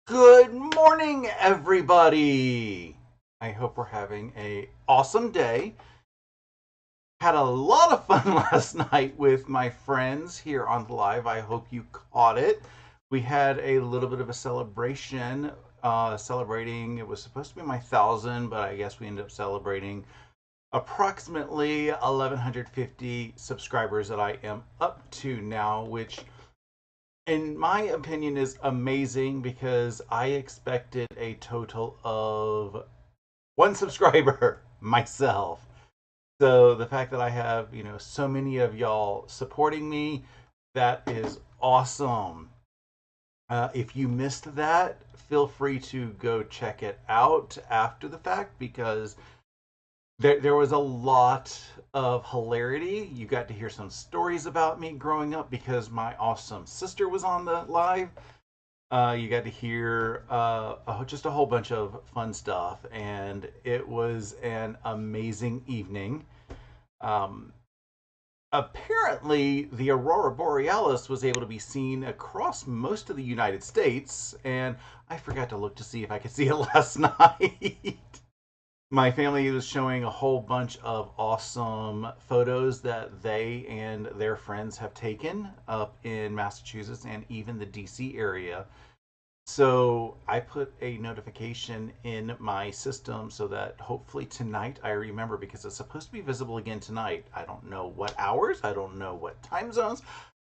Good morning, everybody. I hope we're having a awesome day. Had a lot of fun last night with my friends here on the live. I hope you caught it. We had a little bit of a celebration, celebrating. It was supposed to be my 1,000, but I guess we ended up celebrating approximately 1,150 subscribers that I am up to now, which in my opinion is amazing because I expected a total of one subscriber myself. So the fact that I have, so many of y'all supporting me, that is awesome. If you missed that, feel free to go check it out after the fact because there was a lot of hilarity. You got to hear some stories about me growing up because my awesome sister was on the live. You got to hear just a whole bunch of fun stuff, and it was an amazing evening. Um, Apparently, the aurora borealis was able to be seen across most of the United States, and I forgot to look to see if I could see it last night. My family was showing a whole bunch of awesome photos that they and their friends have taken up in Massachusetts and even the DC area. So I put a notification in my system so that hopefully tonight I remember because it's supposed to be visible again tonight. I don't know what hours, I don't know what time zones,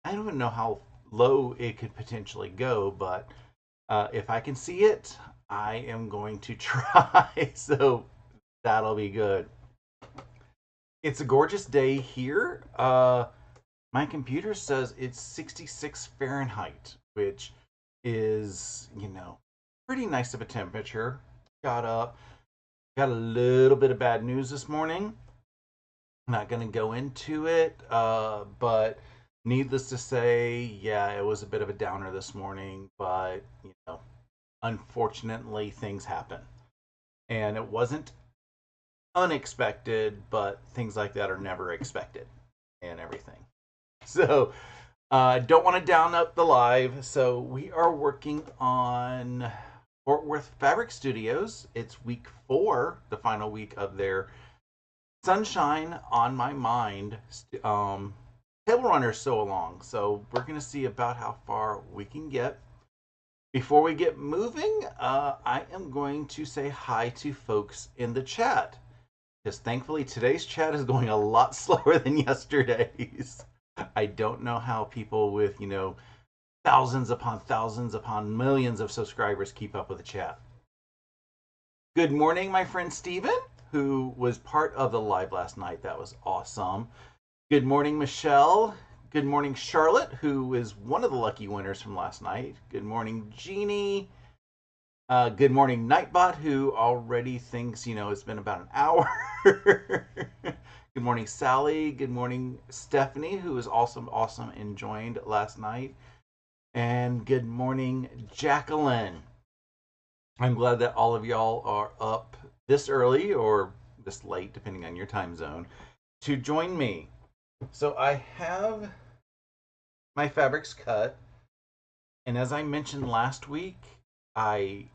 I don't even know how low it could potentially go, but if I can see it, I am going to try. So that'll be good. It's a gorgeous day here. My computer says it's 66 Fahrenheit, which is, pretty nice of a temperature. Got up, got a little bit of bad news this morning. Not going to go into it, but needless to say, yeah, it was a bit of a downer this morning, but, unfortunately, things happen. And it wasn't unexpected, but things like that are never expected and everything. So, don't want to down up the live. So, we are working on Fort Worth Fabric Studios. It's week 4, the final week of their Sunshine on My Mind table runner sew along. So, we're going to see about how far we can get. Before we get moving, I am going to say hi to folks in the chat because thankfully today's chat is going a lot slower than yesterday's. I don't know how people with, thousands upon millions of subscribers keep up with the chat. Good morning, my friend Steven, who was part of the live last night. That was awesome. Good morning, Michelle. Good morning, Charlotte, who is one of the lucky winners from last night. Good morning, Jeannie. Good morning, Nightbot, who already thinks, it's been about an hour. Good morning, Sally. Good morning, Stephanie, who was awesome and joined last night. And good morning, Jacqueline. I'm glad that all of y'all are up this early or this late, depending on your time zone, to join me. So I have my fabrics cut, and as I mentioned last week, I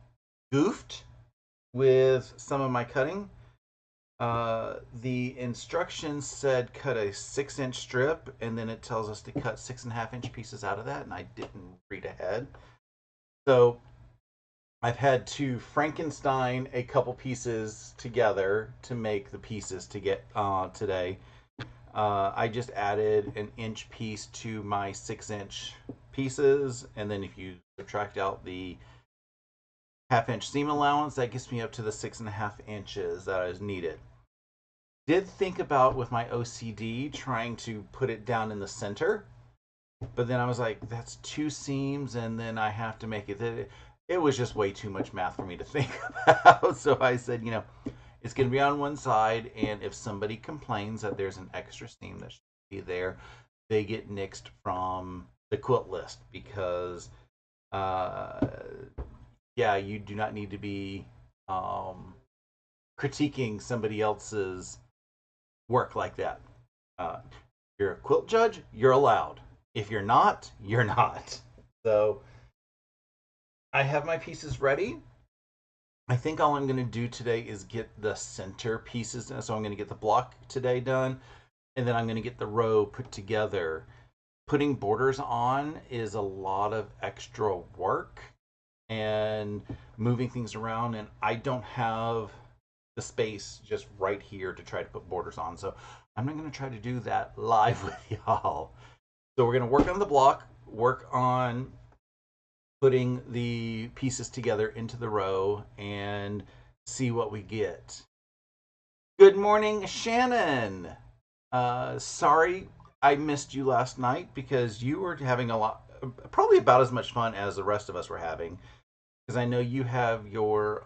goofed with some of my cutting. The instructions said cut a 6-inch strip, and then it tells us to cut 6.5-inch pieces out of that, and I didn't read ahead. So I've had to Frankenstein a couple pieces together to make the pieces to get today. I just added an inch piece to my 6-inch pieces, and then if you subtract out the half-inch seam allowance, that gets me up to the 6.5 inches that is needed. Did think about with my OCD trying to put it down in the center, but then I was like, that's 2 seams, and then I have to make it. It was just way too much math for me to think about. So I said, it's going to be on one side, and if somebody complains that there's an extra seam that should be there, they get nixed from the quilt list because, yeah, you do not need to be critiquing somebody else's work like that. You're a quilt judge, you're allowed. If you're not, you're not. So I have my pieces ready. I think all I'm going to do today is get the center pieces done. So I'm going to get the block today done, and then I'm going to get the row put together. Putting borders on is a lot of extra work and moving things around, and I don't have the space just right here to try to put borders on. So I'm not going to try to do that live with y'all. So we're going to work on the block, work on putting the pieces together into the row, and see what we get. Good morning, Shannon. Sorry I missed you last night because you were having a lot, probably about as much fun as the rest of us were having. Because I know you have your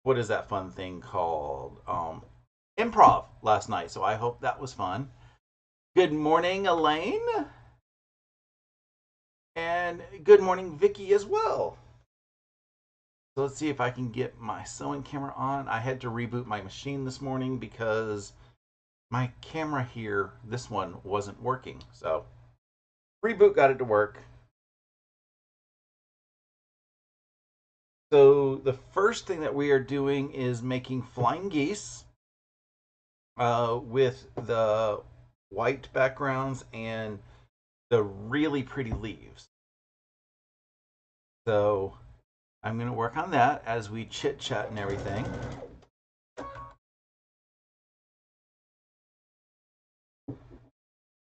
what is that fun thing called? Improv last night. So I hope that was fun. Good morning, Elaine. And good morning, Vicky, as well. So let's see if I can get my sewing camera on. I had to reboot my machine this morning because my camera here, this one, wasn't working. So reboot got it to work. So the first thing that we are doing is making flying geese with the white backgrounds and the really pretty leaves. So I'm going to work on that as we chit chat and everything.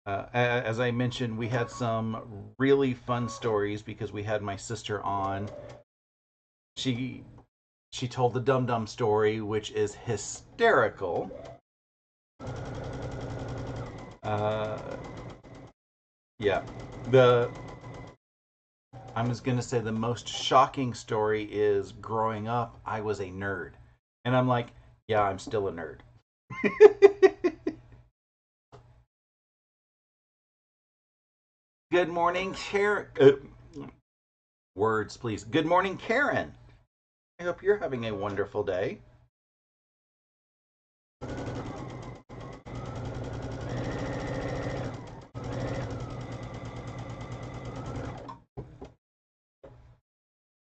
As I mentioned, we had some really fun stories because we had my sister on. She told the Dum Dum story, which is hysterical. Uh, yeah, I'm just gonna say the most shocking story is growing up. I was a nerd, and I'm like, yeah, I'm still a nerd. Good morning, Karen. Words, please. Good morning, Karen. I hope you're having a wonderful day.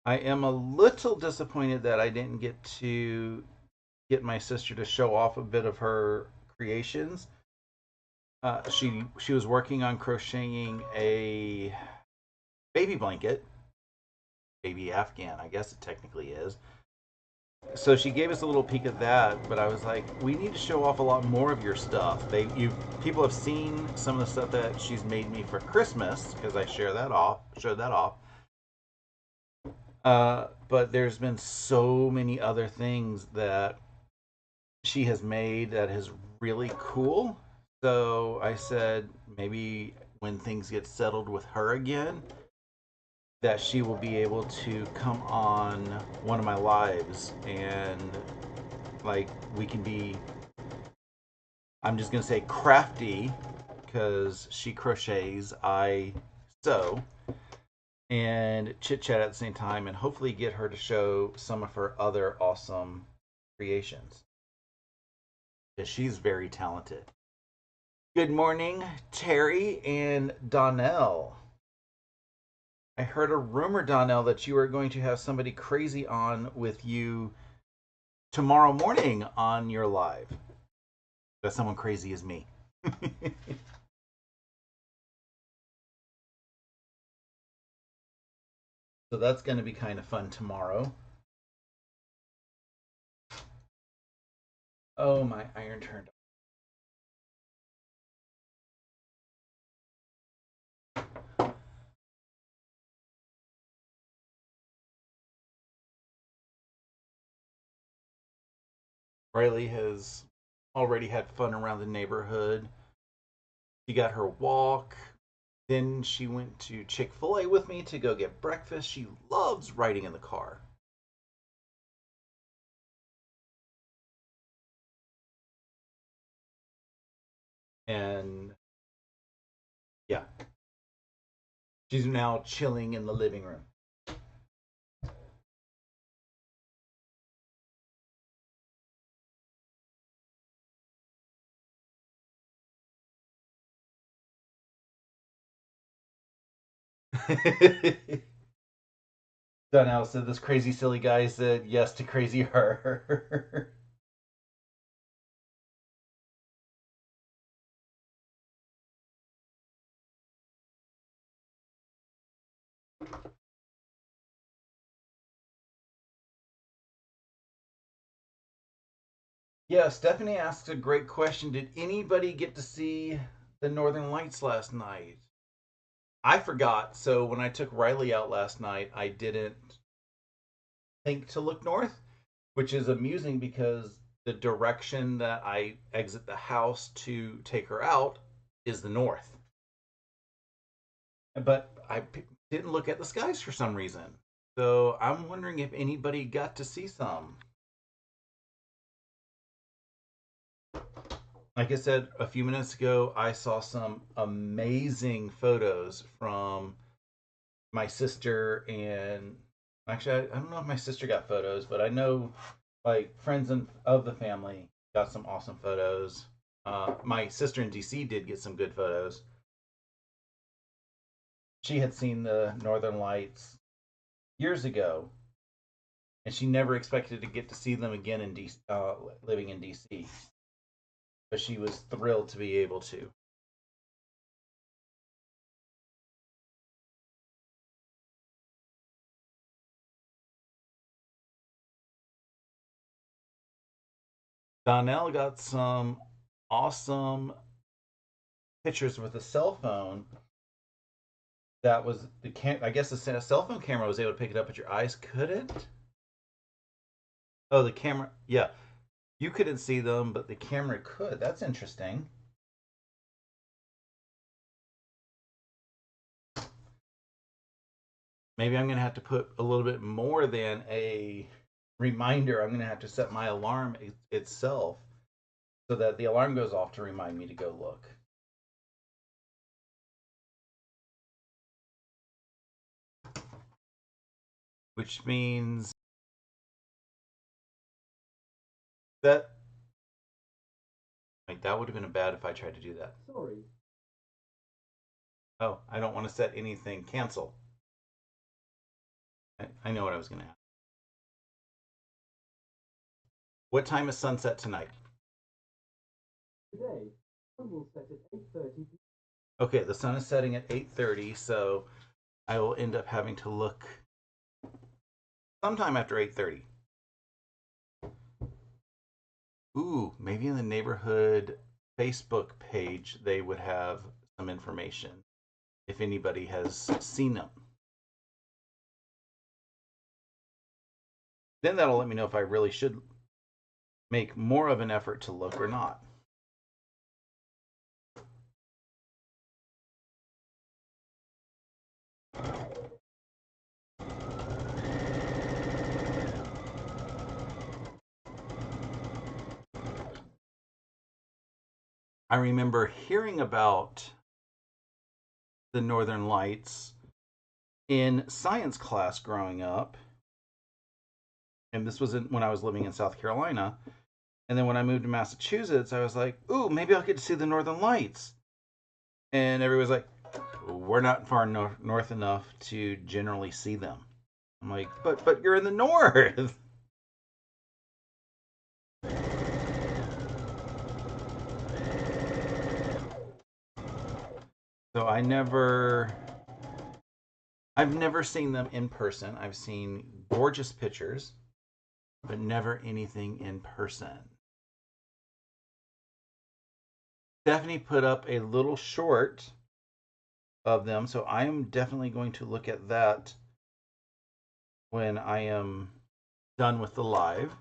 I am a little disappointed that I didn't get to get my sister to show off a bit of her creations. She was working on crocheting a baby blanket, baby Afghan, I guess it technically is. So she gave us a little peek of that, but I was like, we need to show off a lot more of your stuff. People have seen some of the stuff that she's made me for Christmas because I showed that off. But there's been so many other things that she has made that is really cool. So I said maybe when things get settled with her again, that she will be able to come on one of my lives and like we can be, I'm just gonna say crafty because she crochets, I sew, and chit chat at the same time and hopefully get her to show some of her other awesome creations because she's very talented. Good morning, Terry and Donnell. I heard a rumor, Donnell, that you are going to have somebody crazy on with you tomorrow morning on your live. That someone crazy is me. So that's going to be kind of fun tomorrow. Oh, my iron turned Riley has already had fun around the neighborhood. She got her walk. Then she went to Chick-fil-A with me to go get breakfast. She loves riding in the car. And yeah, she's now chilling in the living room. Donnell said this crazy silly guy said yes to crazy her. Yeah, Stephanie asked a great question. Did anybody get to see the Northern Lights last night? I forgot. So when I took Riley out last night, I didn't think to look north, which is amusing because the direction that I exit the house to take her out is the north. But didn't look at the skies for some reason. So I'm wondering if anybody got to see some. Like I said a few minutes ago, I saw some amazing photos from my sister and actually I don't know if my sister got photos, but I know like friends of the family got some awesome photos. My sister in DC did get some good photos. She had seen the Northern Lights years ago, and she never expected to get to see them again in DC, living in DC. But she was thrilled to be able to. Donnell got some awesome pictures with a cell phone. That was the I guess the cell phone camera was able to pick it up, but your eyes couldn't. Oh, the camera. Yeah, you couldn't see them, but the camera could. That's interesting. Maybe I'm gonna have to put a little bit more than a reminder. I'm gonna have to set my alarm itself so that the alarm goes off to remind me to go look. Which means that like that would have been bad if I tried to do that. Sorry. Oh, I don't want to set anything. Cancel. I know what I was gonna ask. What time is sunset tonight? Today, sun will set at 8:30. Okay, the sun is setting at 8:30, so I will end up having to look sometime after 8:30. Ooh, maybe in the neighborhood Facebook page they would have some information if anybody has seen them. Then that'll let me know if I really should make more of an effort to look or not. I remember hearing about the Northern Lights in science class growing up, and this was when I was living in South Carolina. And then when I moved to Massachusetts, I was like, "Ooh, maybe I'll get to see the Northern Lights." And everybody's like, "We're not far north enough to generally see them." I'm like, "But you're in the north." So I've never seen them in person. I've seen gorgeous pictures, but never anything in person. Stephanie put up a little short of them, so I am definitely going to look at that when I am done with the live.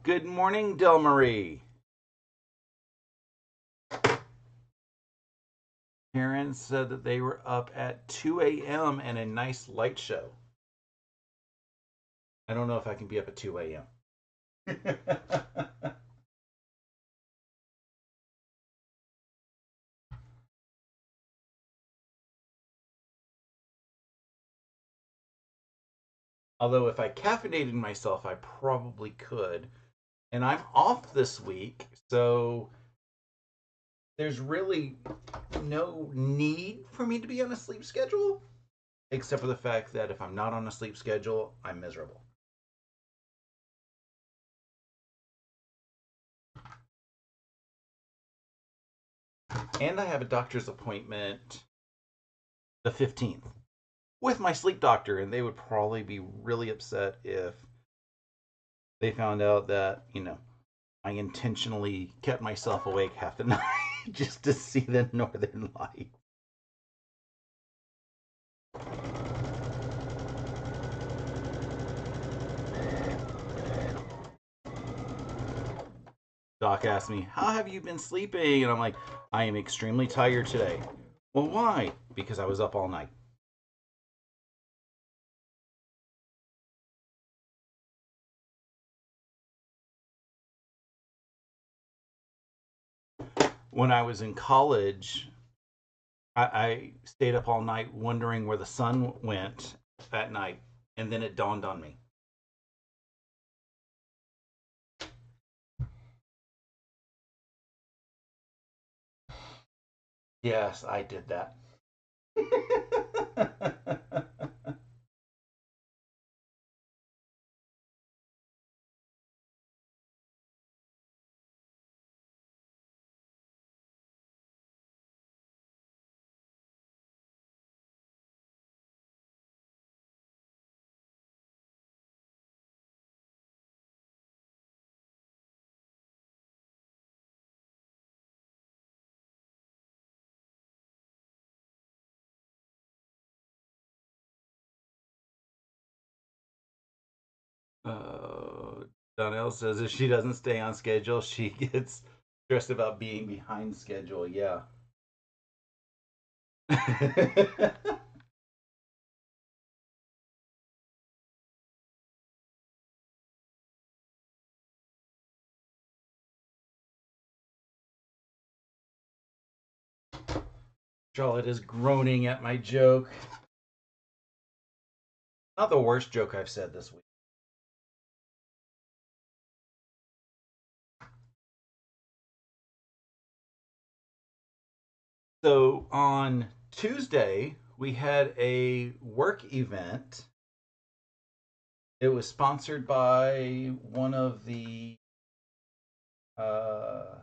Good morning, Del Marie. Karen said that they were up at 2 a.m. and a nice light show. I don't know if I can be up at 2 a.m. Although if I caffeinated myself, I probably could. And I'm off this week, so there's really no need for me to be on a sleep schedule, except for the fact that if I'm not on a sleep schedule, I'm miserable. And I have a doctor's appointment the 15th with my sleep doctor, and they would probably be really upset if they found out that, I intentionally kept myself awake half the night just to see the northern light. Doc asked me, "How have you been sleeping?" And I'm like, "I am extremely tired today." "Well, why?" "Because I was up all night." When I was in college, I stayed up all night wondering where the sun went at night, and then it dawned on me. Yes, I did that. Uh, Donnell says if she doesn't stay on schedule, she gets stressed about being behind schedule. Yeah. Charlotte is groaning at my joke. Not the worst joke I've said this week. So on Tuesday, we had a work event. It was sponsored by one of the uh,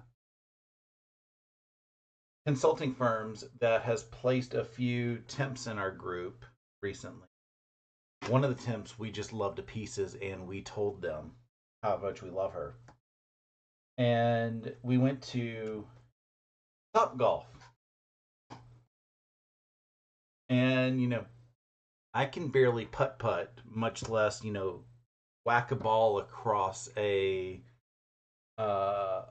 consulting firms that has placed a few temps in our group recently. One of the temps we just love to pieces, and we told them how much we love her. And we went to Top Golf. And, I can barely putt putt, much less, whack a ball across a uh,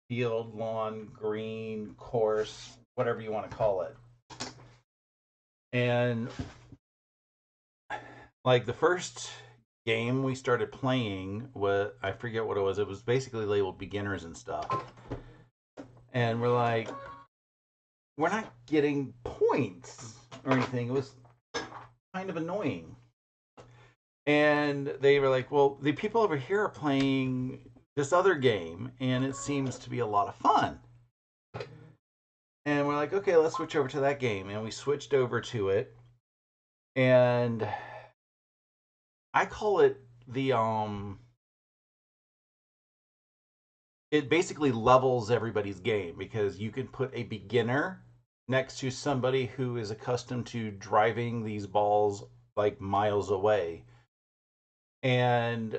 field, lawn, green, course, whatever you want to call it. And like the first game we started playing, was I forget what it was. It was basically labeled beginners and stuff. And we're like, we're not getting points or anything. It was kind of annoying. And they were like, well, the people over here are playing this other game, and it seems to be a lot of fun. And we're like, okay, let's switch over to that game. And we switched over to it. And I call it it basically levels everybody's game because you can put a beginner next to somebody who is accustomed to driving these balls like miles away. And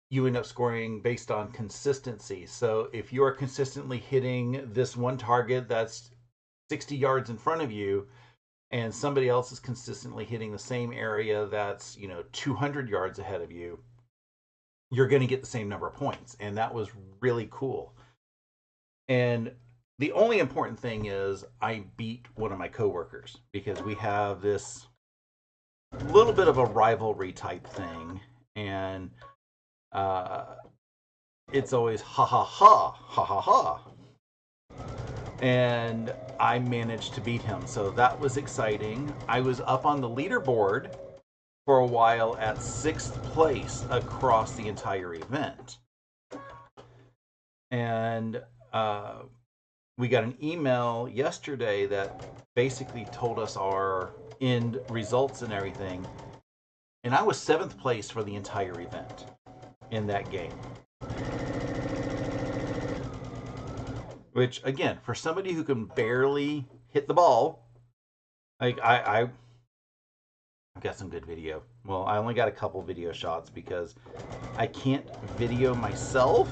you end up scoring based on consistency. So if you're consistently hitting this one target that's 60 yards in front of you, and somebody else is consistently hitting the same area that's 200 yards ahead of you, you're going to get the same number of points. And that was really cool. And the only important thing is I beat one of my coworkers because we have this little bit of a rivalry type thing. And it's always ha ha ha ha ha ha. and I managed to beat him. So that was exciting. I was up on the leaderboard for a while at 6th place across the entire event. And we got an email yesterday that basically told us our end results and everything. And I was 7th place for the entire event in that game. Which, again, for somebody who can barely hit the ball, like I've got some good video. Well, I only got a couple video shots because I can't video myself,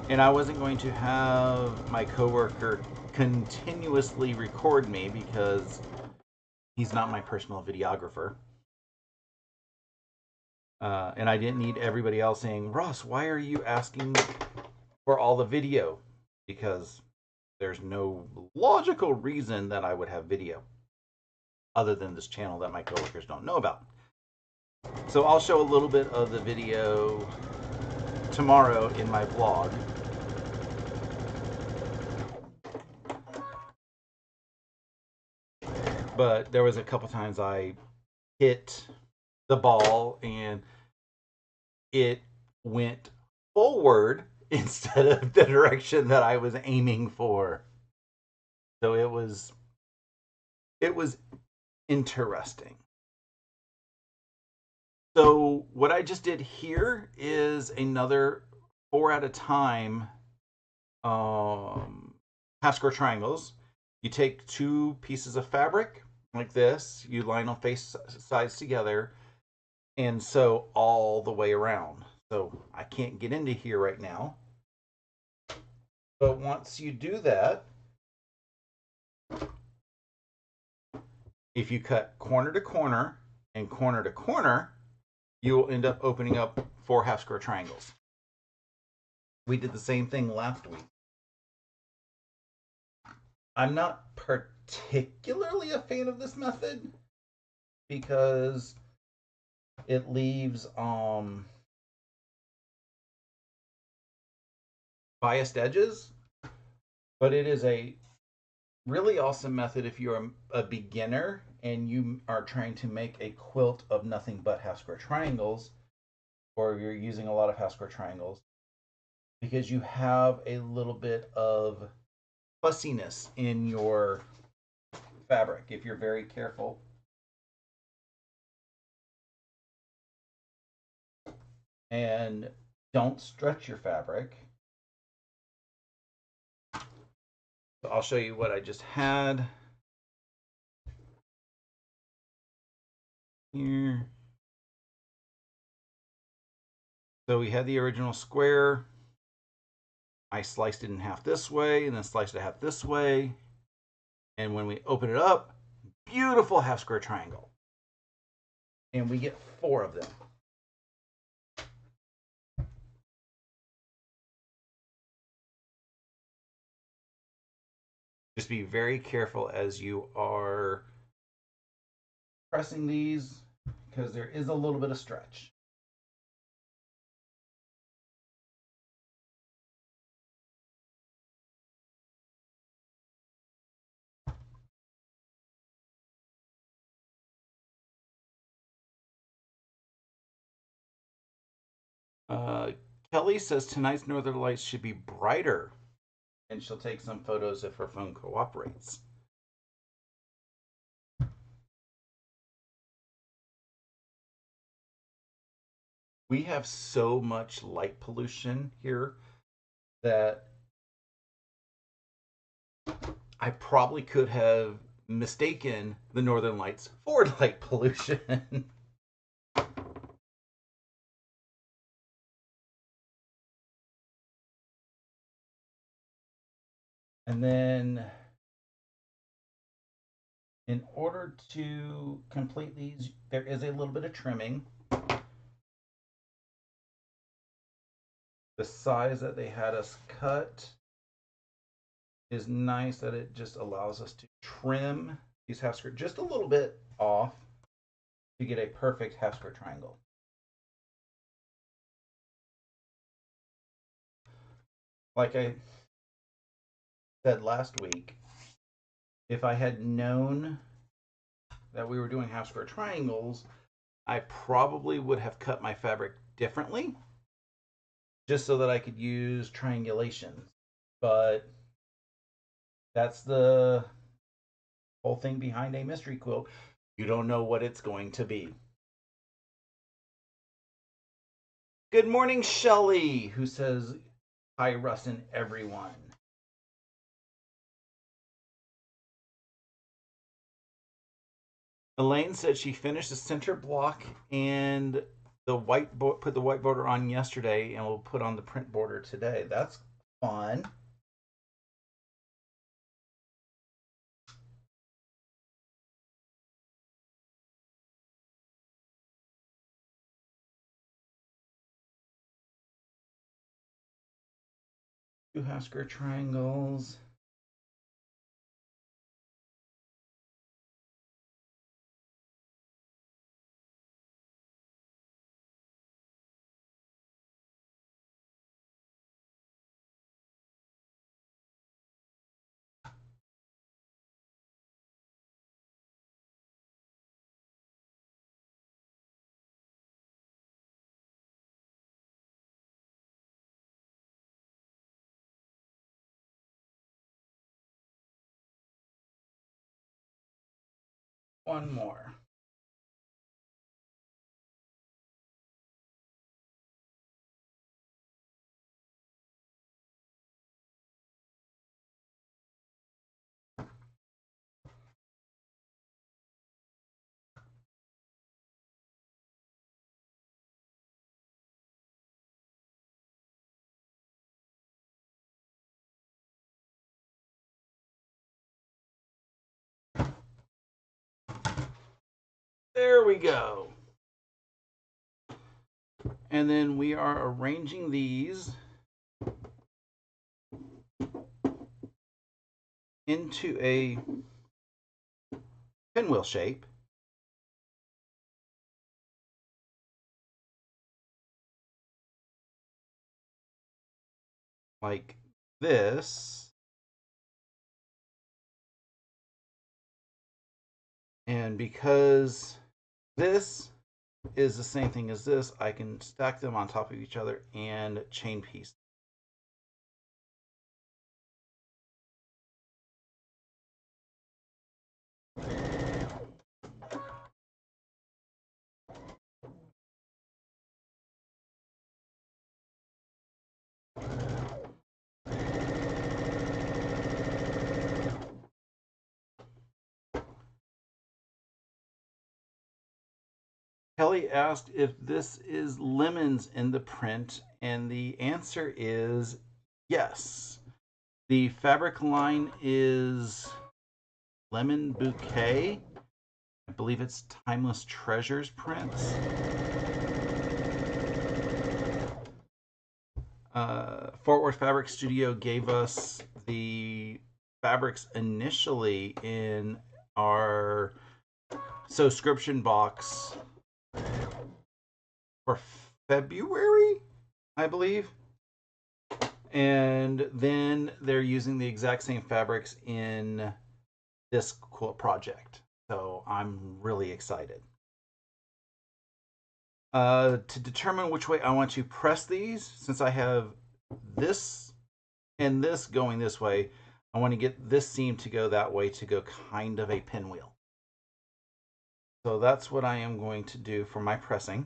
and I wasn't going to have my coworker continuously record me because he's not my personal videographer. And I didn't need everybody else saying, Russ, why are you asking for all the video? Because there's no logical reason that I would have video other than this channel that my coworkers don't know about. So I'll show a little bit of the video tomorrow in my vlog. But there was a couple times I hit the ball and it went forward instead of the direction that I was aiming for. So it was interesting. So what I just did here is another 4 at a time half square triangles. You take 2 pieces of fabric like this, you line them face sides together, and sew all the way around. So I can't get into here right now. But once you do that, if you cut corner to corner and corner to corner, you will end up opening up 4 half square triangles. We did the same thing last week. I'm not particularly a fan of this method because it leaves biased edges, but it is a really awesome method if you're a beginner and you are trying to make a quilt of nothing but half square triangles, or you're using a lot of half square triangles, because you have a little bit of fussiness in your fabric if you're very careful. And don't stretch your fabric. So I'll show you what I just had here. So we had the original square. I sliced it in half this way and then sliced it half this way. And when we open it up, beautiful half square triangle. And we get 4 of them. Just be very careful as you are pressing these because there is a little bit of stretch. Kelly says tonight's Northern Lights should be brighter, and she'll take some photos if her phone cooperates. We have so much light pollution here that I probably could have mistaken the Northern Lights for light pollution. And then in order to complete these, there is a little bit of trimming. The size that they had us cut is nice that it just allows us to trim these half square just a little bit off to get a perfect half square triangle. Like said last week, if I had known that we were doing half square triangles, I probably would have cut my fabric differently just so that I could use triangulations. But that's the whole thing behind a mystery quilt. You don't know what it's going to be. Good morning, Shelly, who says, hi, Russ and everyone. Elaine said she finished the center block and the put the white border on yesterday and will put on the print border today. That's fun. Two half square triangles. One more. There we go. And then we are arranging these into a pinwheel shape. Like this. And because this is the same thing as this, I can stack them on top of each other and chain piece. Kelly asked if this is lemons in the print, and the answer is yes. The fabric line is Lemon Bouquet. I believe it's Timeless Treasures prints. Fort Worth Fabric Studio gave us the fabrics initially in our subscription box for February, I believe. And then they're using the exact same fabrics in this quilt project. So I'm really excited. To determine which way I want to press these, since I have this and this going this way, I want to get this seam to go that way to go kind of a pinwheel. So that's what I am going to do for my pressing.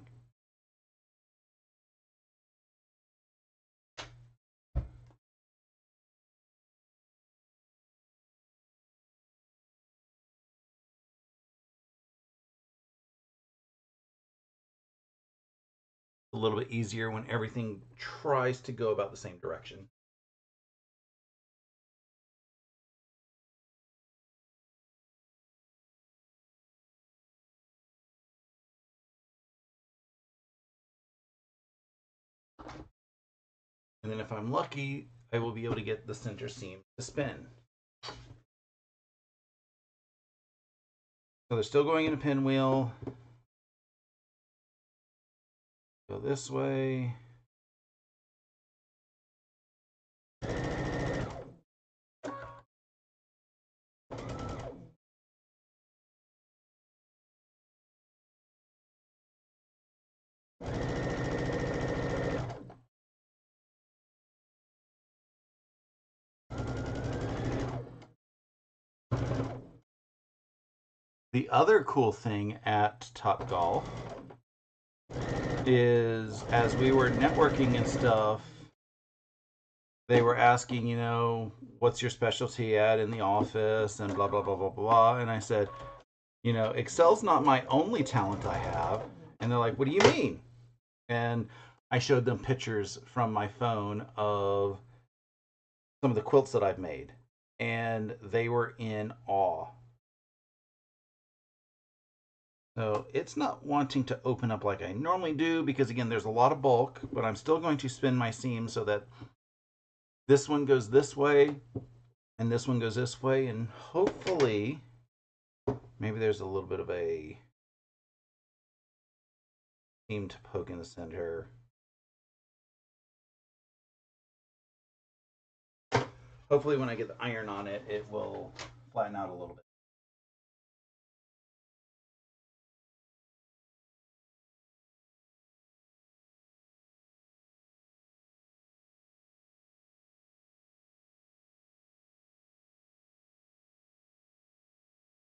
A little bit easier when everything tries to go about the same direction. And then if I'm lucky, I will be able to get the center seam to spin. So they're still going in a pinwheel. Go this way. The other cool thing at Topgolf is as we were networking and stuff, they were asking, what's your specialty at in the office and blah, blah, blah, blah, blah. And I said, Excel's not my only talent I have. And they're like, what do you mean? And I showed them pictures from my phone of some of the quilts that I've made. And they were in awe. So it's not wanting to open up like I normally do because, again, there's a lot of bulk, but I'm still going to spin my seam so that this one goes this way and this one goes this way, and hopefully maybe there's a little bit of a seam to poke in the center. Hopefully when I get the iron on it, it will flatten out a little bit.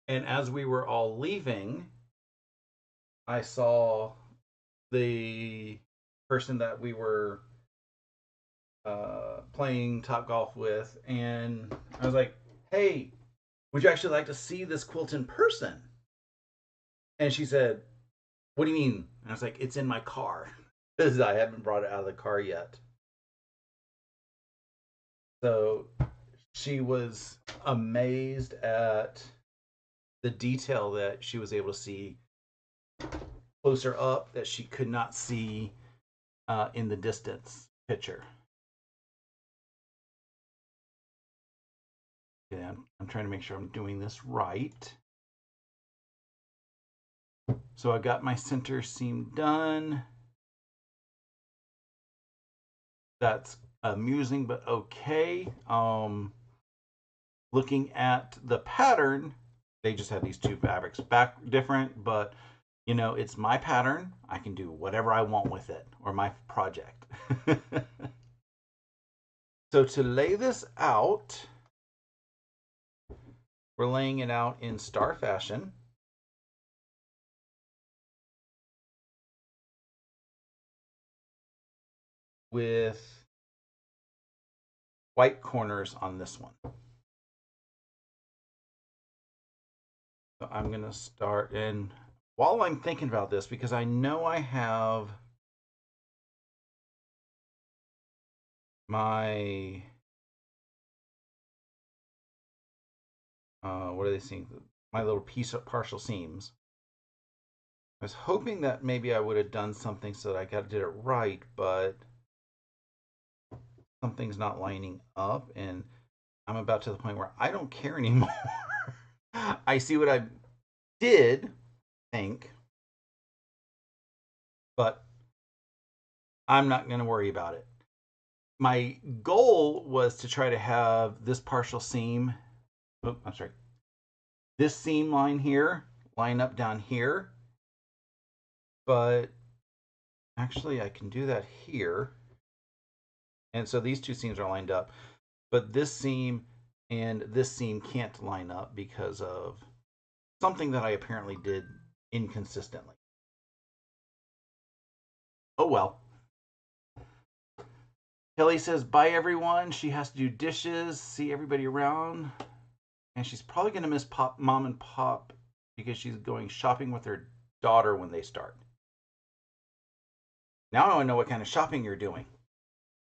And as we were all leaving, I saw the person that we were playing Topgolf with, and I was like, hey, would you actually like to see this quilt in person? And she said, what do you mean? And I was like, it's in my car, because I haven't brought it out of the car yet. So she was amazed at the detail that she was able to see closer up that she could not see in the distance picture. Okay, I'm trying to make sure I'm doing this right. So I got my center seam done. That's amusing, but okay. Looking at the pattern, they just have these two fabrics back different, but it's my pattern. I can do whatever I want with it, or my project. So to lay this out, we're laying it out in star fashion. With white corners on this one. So I'm going to start, and while I'm thinking about this, because I know I have my, what are they seeing? My little piece of partial seams. I was hoping that maybe I would have done something so that I did it right, but something's not lining up, and I'm about to the point where I don't care anymore. I see what I did think, but I'm not going to worry about it. My goal was to try to have this partial seam, this seam line here line up down here, but actually I can do that here. And so these two seams are lined up, but this seam and this seam can't line up because of something that I apparently did inconsistently. Oh well. Kelly says, bye everyone. She has to do dishes, see everybody around. And she's probably going to miss Mom and Pop because she's going shopping with her daughter when they start. Now I want to know what kind of shopping you're doing.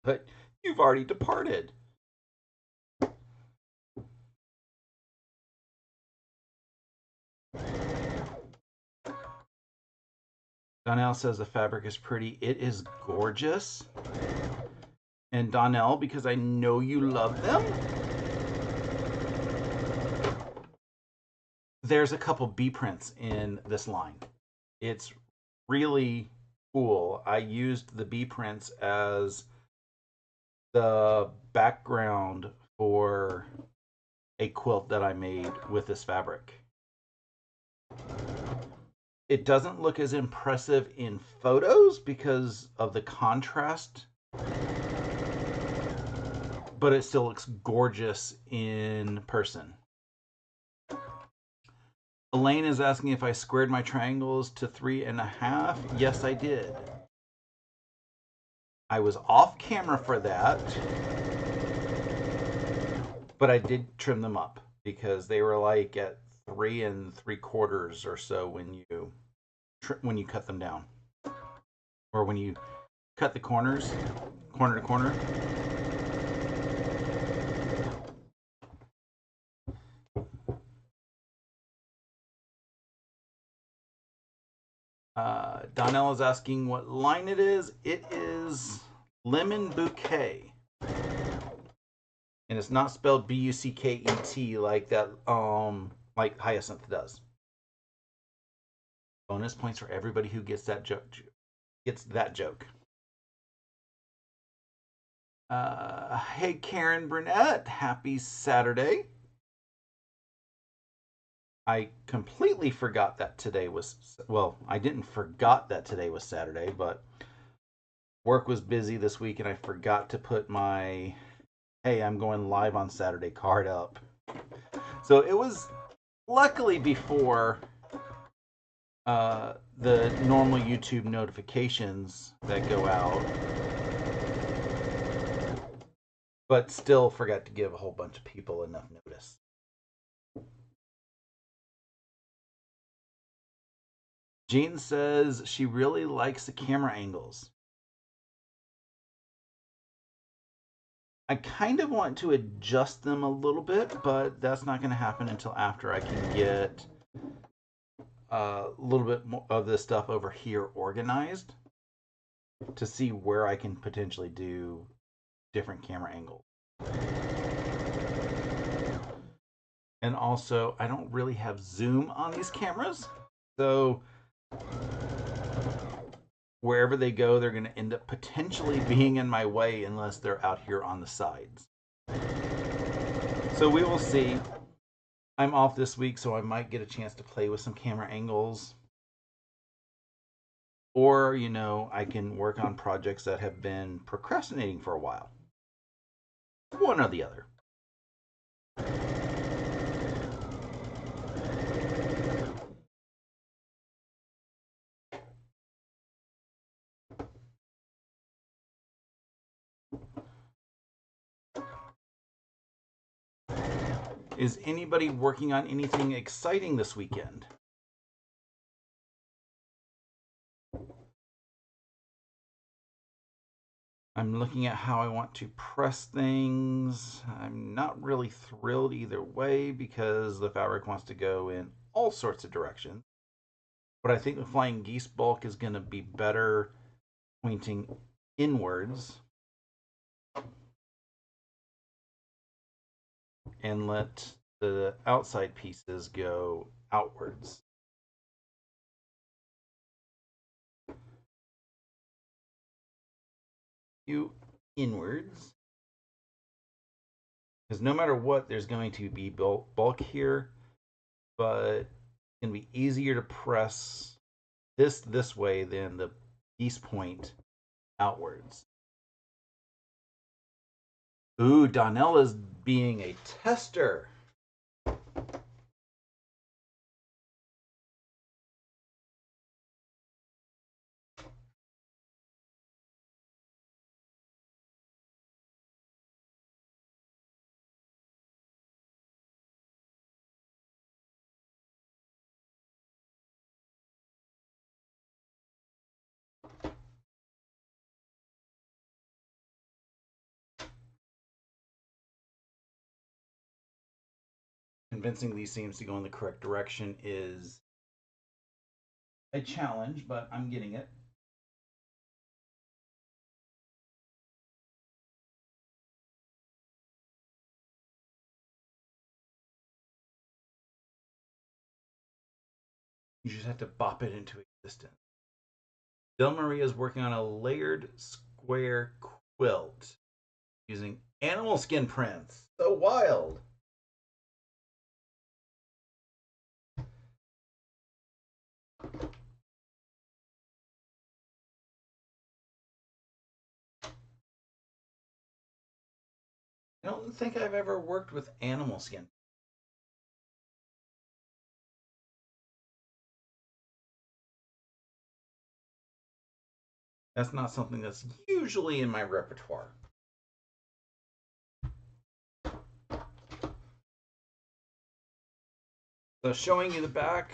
But you've already departed. Donnell says the fabric is pretty. It is gorgeous. And Donnell, because I know you love them, there's a couple B prints in this line. It's really cool. I used the B prints as the background for a quilt that I made with this fabric. It doesn't look as impressive in photos because of the contrast, but it still looks gorgeous in person. Elaine is asking if I squared my triangles to 3.5. Yes, I did. I was off camera for that, but I did trim them up because they were like at 3 3/4 or so when you cut them down, or when you cut the corners, corner to corner. Donnell is asking what line it is. It is Lemon Bouquet. And it's not spelled Bucket like Hyacinth does. Bonus points for everybody who gets that joke. Hey Karen Burnett, happy Saturday. I completely forgot that today was, well, I didn't forgot that today was Saturday, but work was busy this week and I forgot to put my, hey, I'm going live on Saturday card up. So it was luckily before the normal YouTube notifications that go out, but still forgot to give a whole bunch of people enough notice. Jean says she really likes the camera angles. I kind of want to adjust them a little bit, but that's not going to happen until after I can get a little bit more of this stuff over here organized to see where I can potentially do different camera angles. And also, I don't really have zoom on these cameras, so wherever they go, they're going to end up potentially being in my way unless they're out here on the sides. So we will see. I'm off this week, so I might get a chance to play with some camera angles. Or, I can work on projects that have been procrastinating for a while. One or the other. Is anybody working on anything exciting this weekend? I'm looking at how I want to press things. I'm not really thrilled either way because the fabric wants to go in all sorts of directions. But I think the flying geese bulk is going to be better pointing inwards and let the outside pieces go outwards. You inwards, because no matter what, there's going to be bulk here, but it's going to be easier to press this way than the geese point outwards. Ooh, Donnell is being a tester. Convincing these seams to go in the correct direction is a challenge, but I'm getting it. You just have to bop it into existence. Del Maria is working on a layered square quilt using animal skin prints. So wild. I don't think I've ever worked with animal skin. That's not something that's usually in my repertoire. So showing you the back,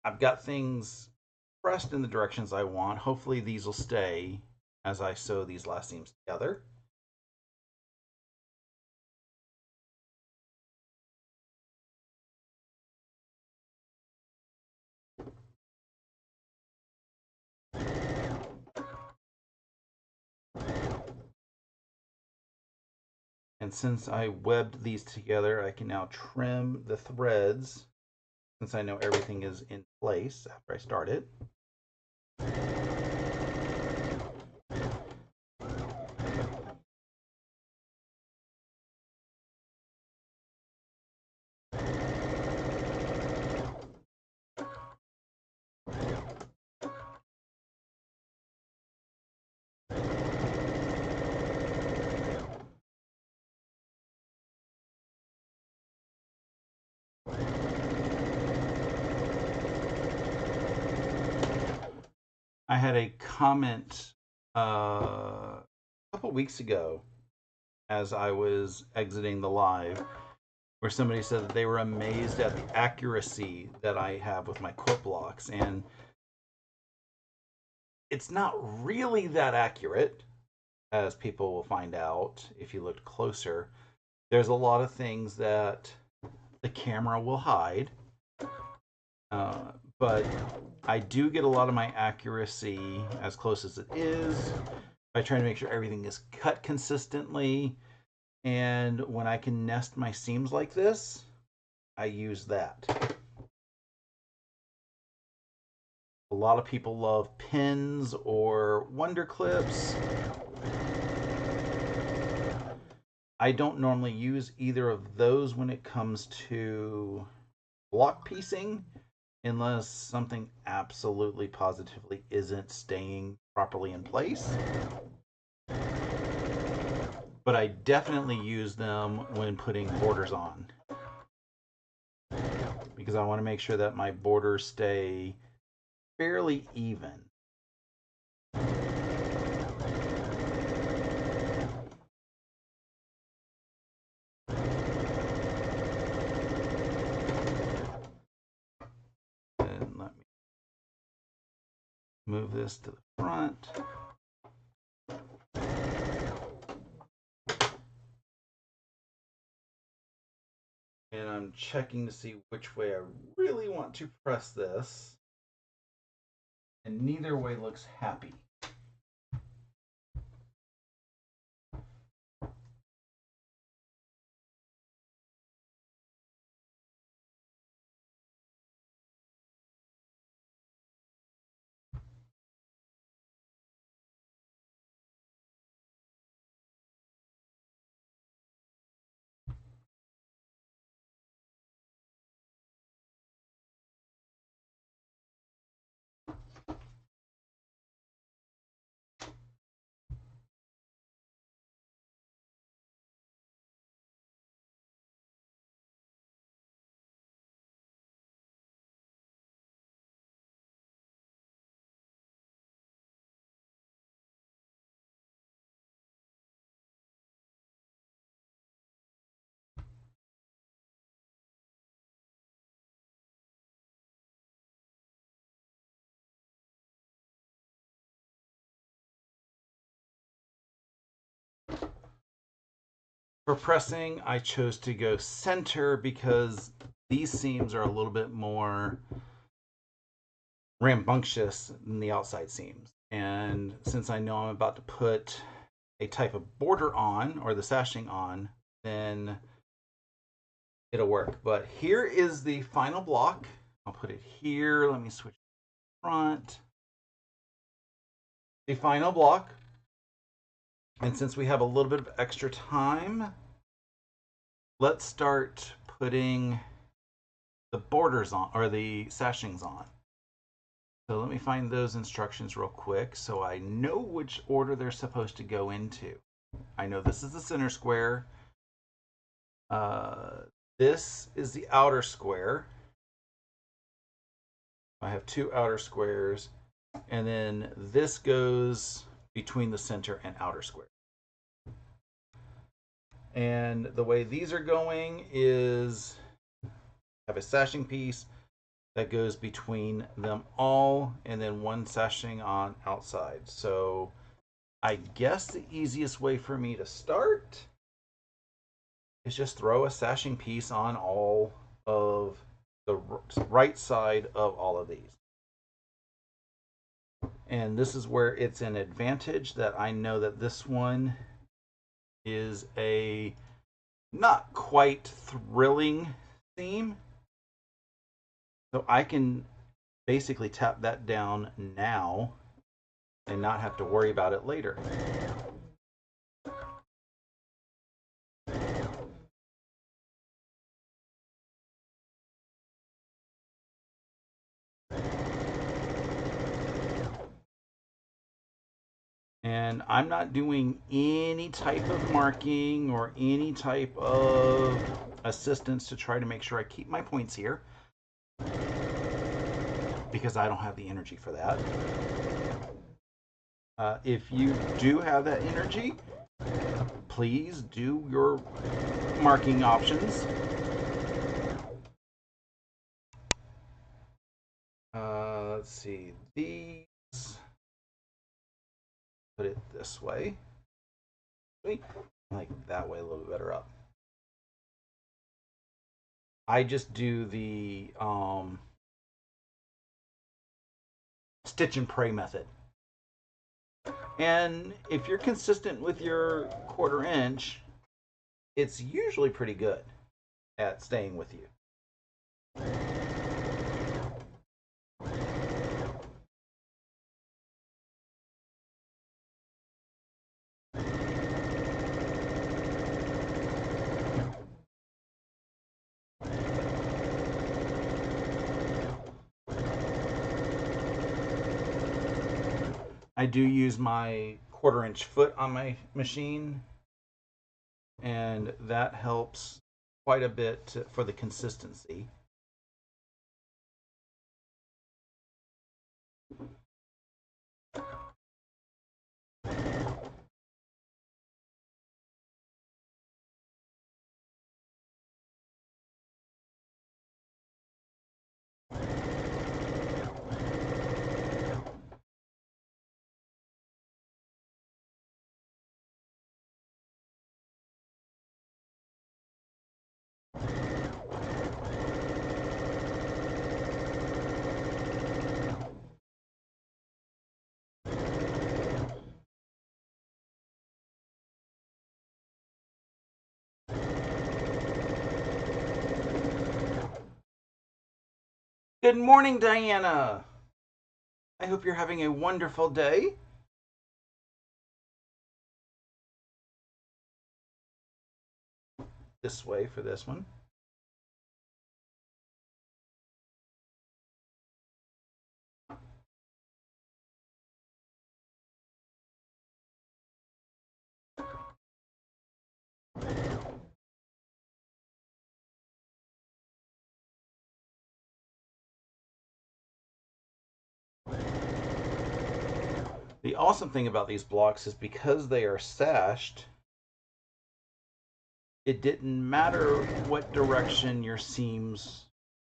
I've got things pressed in the directions I want. Hopefully these will stay as I sew these last seams together. And since I webbed these together, I can now trim the threads since I know everything is in place after I start it. I had a comment a couple weeks ago as I was exiting the live where somebody said that they were amazed at the accuracy that I have with my quote blocks. And it's not really that accurate, as people will find out if you look closer. There's a lot of things that the camera will hide. But I do get a lot of my accuracy as close as it is by trying to make sure everything is cut consistently. And when I can nest my seams like this, I use that. A lot of people love pins or wonder clips. I don't normally use either of those when it comes to block piecing, unless something absolutely positively isn't staying properly in place. But I definitely use them when putting borders on, because I want to make sure that my borders stay fairly even. And let me move this to the front. And I'm checking to see which way I really want to press this. And neither way looks happy. For pressing, I chose to go center because these seams are a little bit more rambunctious than the outside seams. And since I know I'm about to put a type of border on, or the sashing on, then it'll work. But here is the final block. I'll put it here. Let me switch to front. The final block. And since we have a little bit of extra time, let's start putting the borders on, or the sashings on. So let me find those instructions real quick so I know which order they're supposed to go into. I know this is the center square. This is the outer square. I have two outer squares. And then this goes between the center and outer square. And the way these are going is have a sashing piece that goes between them all, and then one sashing on outside. So I guess the easiest way for me to start is just throw a sashing piece on all of the right side of all of these. And this is where it's an advantage that I know that this one is a not quite thrilling theme. So I can basically tap that down now and not have to worry about it later. And I'm not doing any type of marking or any type of assistance to try to make sure I keep my points here, because I don't have the energy for that. If you do have that energy, please do your marking options. Let's see, these, put it this way. Like that way a little bit better up. I just do the stitch and pray method. And if you're consistent with your 1/4 inch, it's usually pretty good at staying with you. I do use my 1/4 inch foot on my machine, and that helps quite a bit for the consistency. Good morning, Diana. I hope you're having a wonderful day. This way for this one. The awesome thing about these blocks is because they are sashed, it didn't matter what direction your seams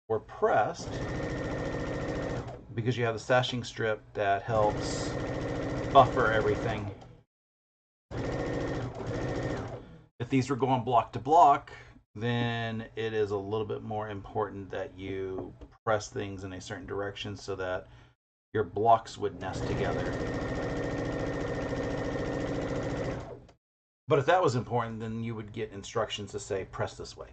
were pressed, because you have the sashing strip that helps buffer everything. If these were going block to block, then it is a little bit more important that you press things in a certain direction so that your blocks would nest together. But if that was important, then you would get instructions to say, press this way.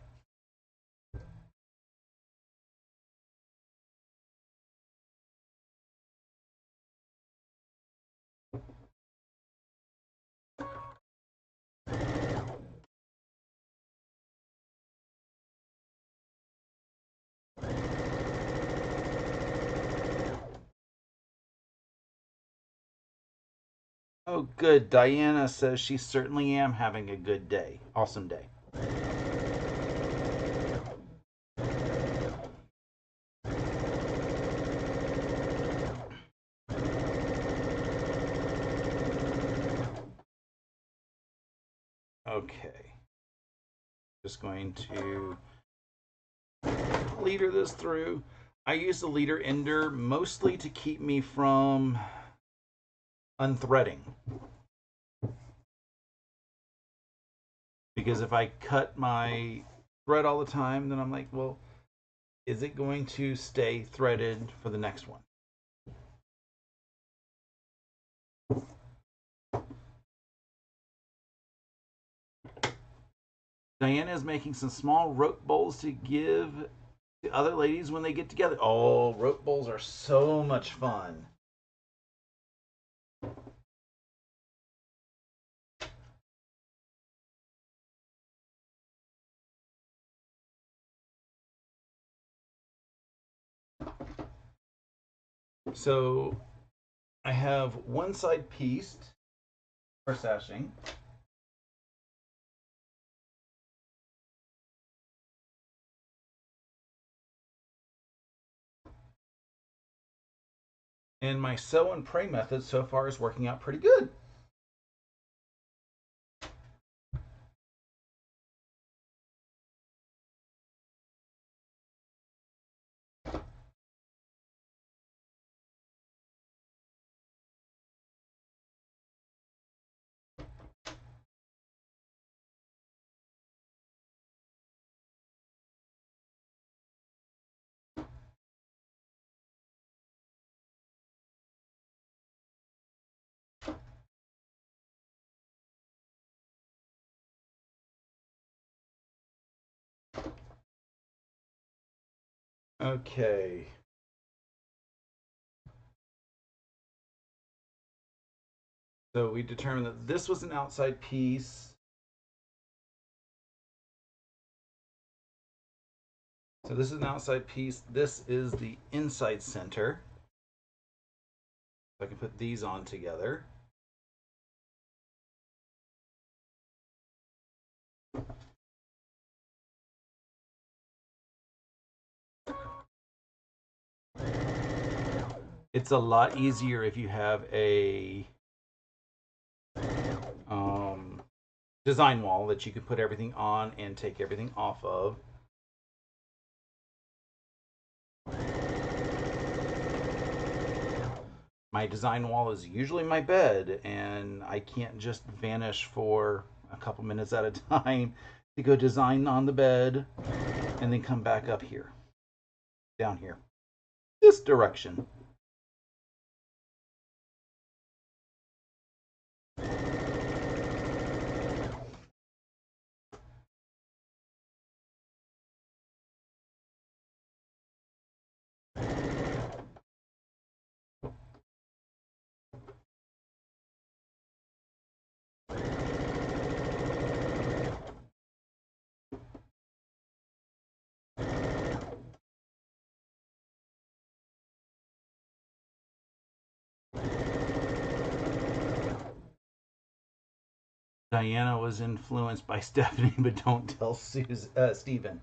Oh, good. Diana says she certainly am having a good day. Awesome day. Okay. Just going to leader this through. I use the leader ender mostly to keep me from unthreading. Because if I cut my thread all the time, then I'm like, well, is it going to stay threaded for the next one? Diana is making some small rope bowls to give to other ladies when they get together. Oh, rope bowls are so much fun. So I have one side pieced for sashing. And my sew and pray method so far is working out pretty good. Okay. So we determined that this was an outside piece. So this is an outside piece. This is the inside center. So I can put these on together. It's a lot easier if you have a design wall that you can put everything on and take everything off of. My design wall is usually my bed, and I can't just vanish for a couple minutes at a time to go design on the bed and then come back up here, down here, this direction. Diana was influenced by Stephanie, but don't tell Stephen.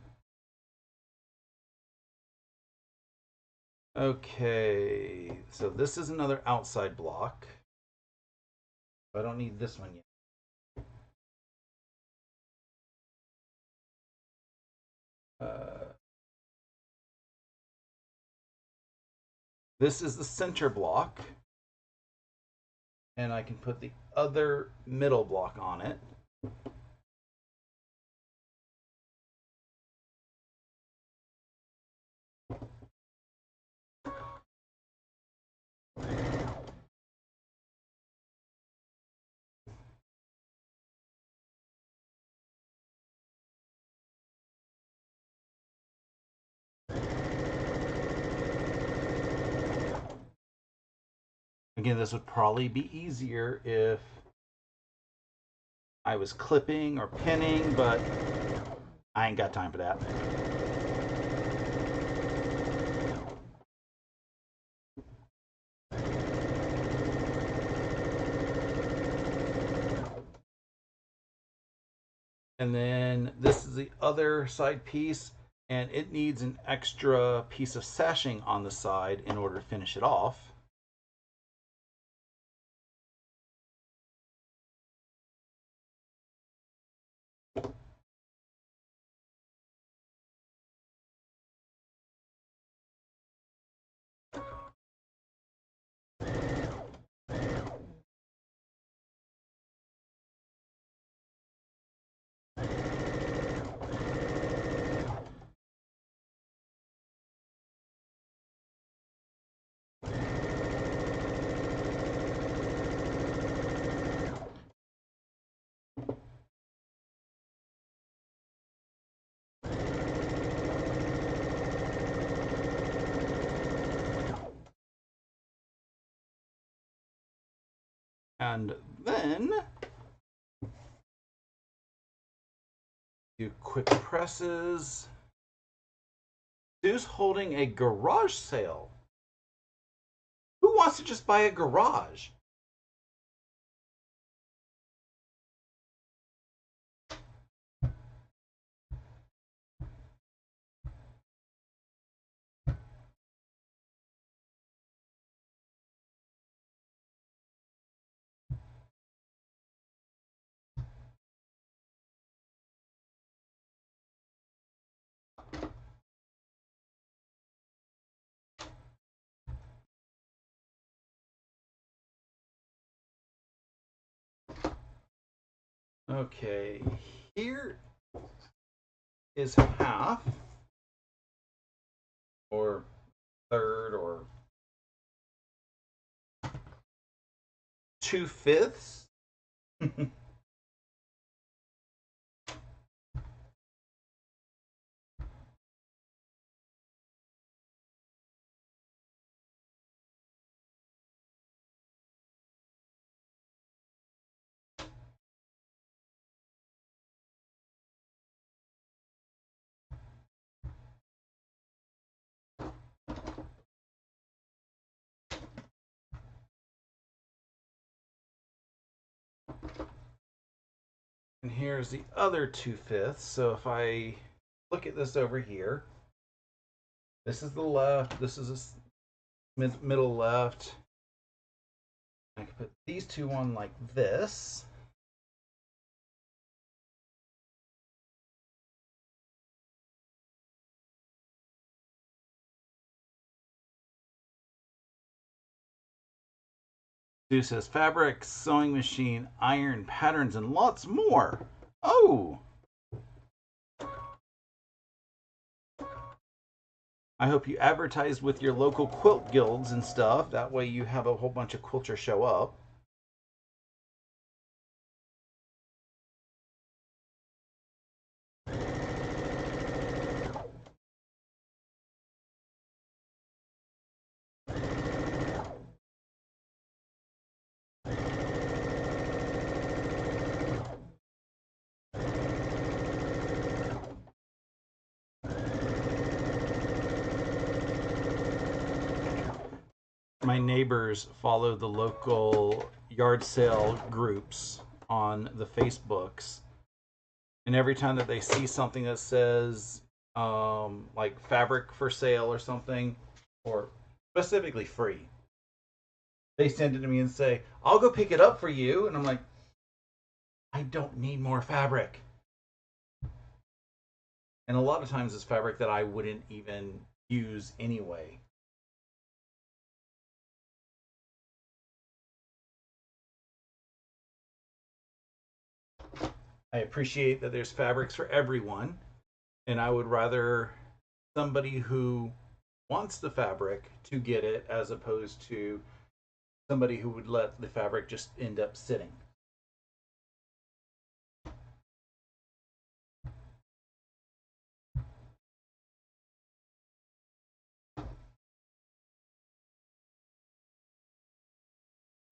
Okay, so this is another outside block. I don't need this one yet. This is the center block, and I can put the other middle block on it. Again, this would probably be easier if I was clipping or pinning, but I ain't got time for that. And then this is the other side piece, and it needs an extra piece of sashing on the side in order to finish it off. And then do quick presses. Sue's holding a garage sale. Who wants to just buy a garage? Okay, here is half, or third, or 2/5. And here's the other 2/5. So if I look at this over here, this is the left, this is the middle left. I can put these two on like this. Sue says fabric, sewing machine, iron, patterns, and lots more. Oh! I hope you advertise with your local quilt guilds and stuff. That way you have a whole bunch of quilters show up. My neighbors follow the local yard sale groups on the Facebooks, and every time that they see something that says like fabric for sale or something, or specifically free, they send it to me and say, I'll go pick it up for you. And I'm like, I don't need more fabric. And a lot of times it's fabric that I wouldn't even use anyway. I appreciate that there's fabrics for everyone, and I would rather somebody who wants the fabric to get it as opposed to somebody who would let the fabric just end up sitting.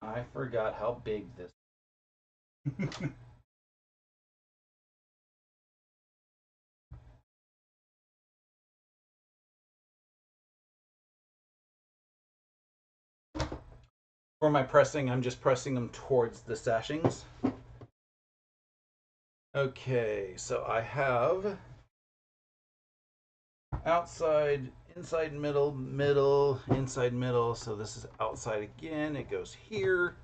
I forgot how big this is. For my pressing, I'm just pressing them towards the sashings. Okay, so I have outside, inside, middle, middle, inside, middle. So this is outside again. It goes here.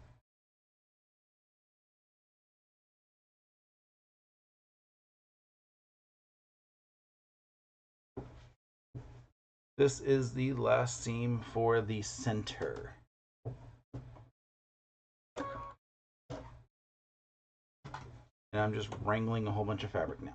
This is the last seam for the center. And I'm just wrangling a whole bunch of fabric now.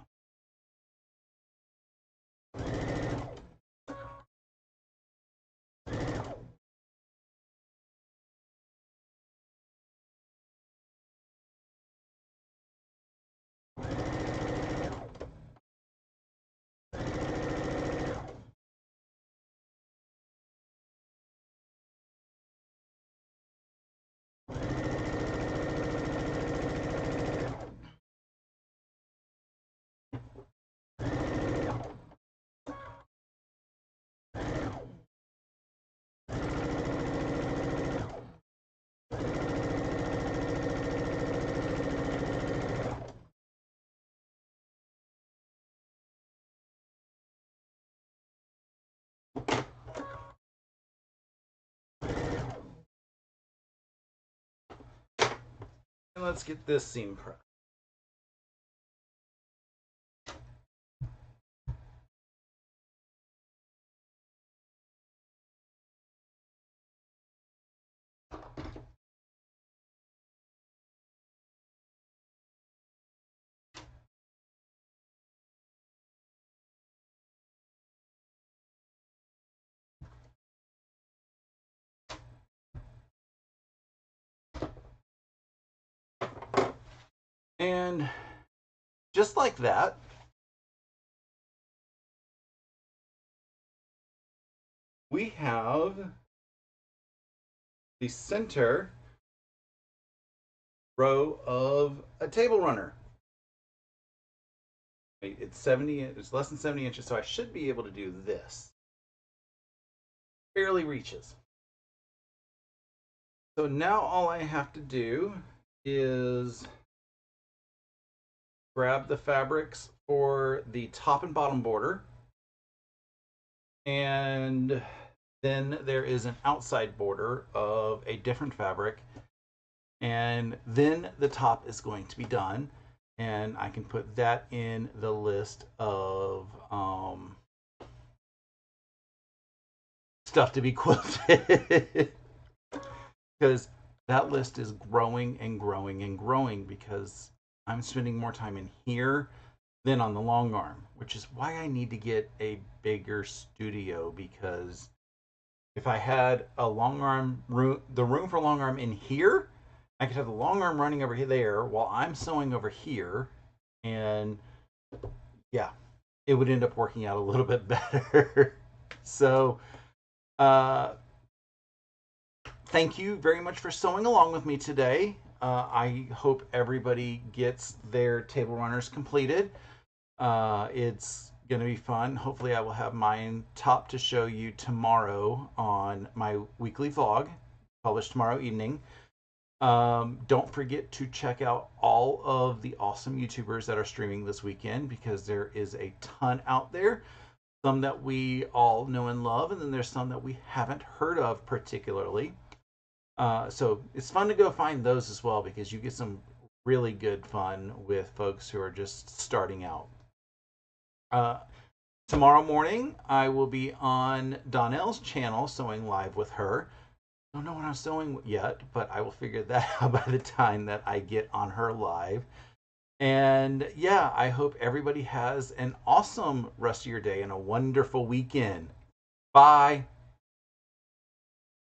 And let's get this seam pressed. And just like that, we have the center row of a table runner. It's 70, it's less than 70 inches, so I should be able to do this. Barely reaches. So now all I have to do is grab the fabrics for the top and bottom border, and then there is an outside border of a different fabric, and then the top is going to be done, and I can put that in the list of stuff to be quilted because that list is growing and growing and growing because I'm spending more time in here than on the long arm, which is why I need to get a bigger studio, because if I had a long arm room, the room for long arm in here, I could have the long arm running over there while I'm sewing over here, and yeah, it would end up working out a little bit better. So, thank you very much for sewing along with me today. I hope everybody gets their table runners completed. It's going to be fun. Hopefully I will have mine top to show you tomorrow on my weekly vlog, published tomorrow evening. Don't forget to check out all of the awesome YouTubers that are streaming this weekend, because there is a ton out there. Some that we all know and love, and then there's some that we haven't heard of particularly. So it's fun to go find those as well, because you get some really good fun with folks who are just starting out. Tomorrow morning, I will be on Donnell's channel sewing live with her. Don't know what I'm sewing yet, but I will figure that out by the time that I get on her live. And yeah, I hope everybody has an awesome rest of your day and a wonderful weekend. Bye.